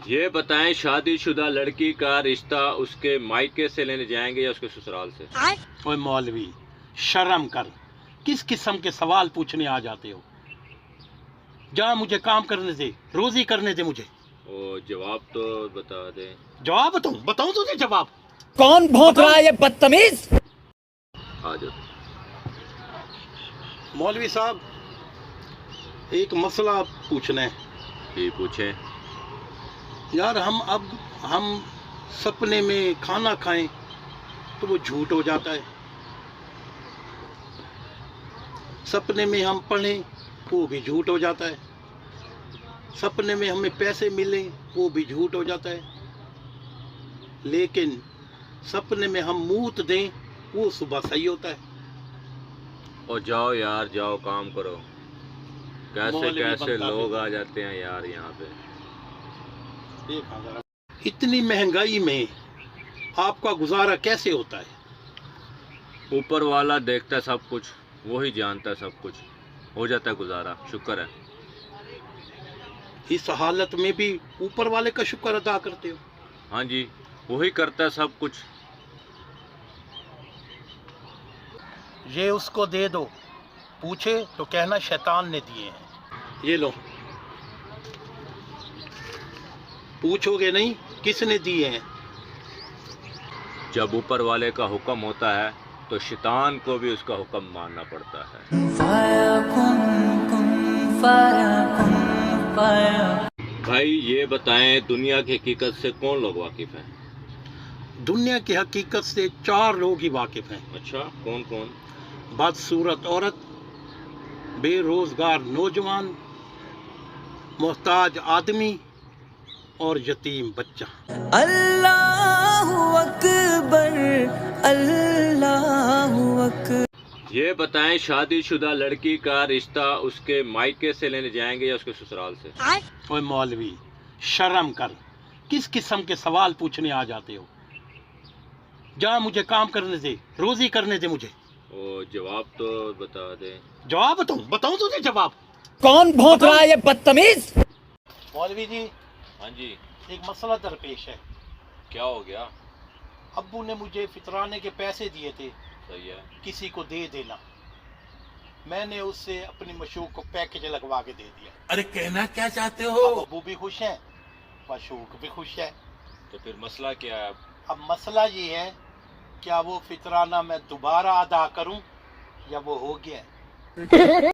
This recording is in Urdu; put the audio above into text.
یہ بتائیں شادی شدہ لڑکی کا رشتہ اس کے مائکے سے لینے جائیں گے یا اس کے سسرال سے؟ اوے مولوی شرم کر، کس قسم کے سوال پوچھنے آ جاتے ہو؟ جا مجھے کام کرنے دے، روزی کرنے دے مجھے۔ وہ جواب تو بتا دیں۔ جواب بتاؤں تجھے جواب؟ کون بھونک رہا ہے یہ بدتمیز؟ آ جاؤ۔ مولوی صاحب ایک مسئلہ پوچھنا ہے جی پوچھیں۔ یار، ہم سپنے میں کھانا کھائیں تو وہ جھوٹ ہو جاتا ہے، سپنے میں ہم پڑھیں وہ بھی جھوٹ ہو جاتا ہے، سپنے میں ہمیں پیسے ملیں وہ بھی جھوٹ ہو جاتا ہے، لیکن سپنے میں ہم موت دیں وہ صبح صحیح ہوتا ہے۔ اور جاؤ یار، جاؤ کام کرو۔ کیسے مولوی کیسے بنتا لوگ بھی آ جاتے ہیں یار یہاں پہ۔ دیکھا ذرا، اتنی مہنگائی میں آپ کا گزارا کیسے ہوتا ہے؟ اوپر والا دیکھتا ہے سب کچھ، وہی جانتا ہے سب کچھ، ہو جاتا ہے گزارا، شکر ہے۔ اس حالت میں بھی اوپر والے کا شکر ادا کرتے ہو؟ ہاں جی، وہی کرتا ہے سب کچھ۔ یہ اس کو دے دو، پوچھے تو کہنا شیطان نے دیے ہیں۔ یہ لو، پوچھو گے نہیں کس نے دیے ہیں؟ جب اوپر والے کا حکم ہوتا ہے تو شیطان کو بھی اس کا حکم ماننا پڑتا ہے۔ بھائی یہ بتائیں دنیا کی حقیقت سے کون لوگ واقف ہیں؟ دنیا کی حقیقت سے 4 لوگ ہی واقف ہیں۔ اچھا، کون کون؟ بدصورت عورت، بے روزگار نوجوان، محتاج آدمی اور یتیم بچہ۔ اللہ اکبر، اللہ اکبر۔ یہ بتائیں شادی شدہ لڑکی کا رشتہ اس کے مائکے سے لینے جائیں گے یا اس کے سسرال سے؟ اوے مولوی شرم کر، کس قسم کے سوال پوچھنے آ جاتے ہو؟ جا مجھے کام کرنے دے، روزی کرنے دے مجھے۔ وہ جواب تو بتا دیں۔ جواب بتاؤں تجھے جواب؟ کون بھونک رہا ہے یہ بدتمیز؟ مولوی جی ہاں جی، ایک مسئلہ درپیش ہے۔ کیا ہو گیا؟ ابو نے مجھے فطرانے کے پیسے دیے تھے، صحیح ہے۔ کسی کو دے دینا، میں نے اس سے اپنی مشوق کو پیکج لگوا کے دے دیا۔ ارے کہنا کیا چاہتے ہو؟ اب ابو بھی خوش ہیں، مشوق بھی خوش ہے۔ تو پھر مسئلہ کیا ہے؟ اب مسئلہ یہ ہے، کیا وہ فطرانہ میں دوبارہ ادا کروں یا وہ ہو گیا ہے؟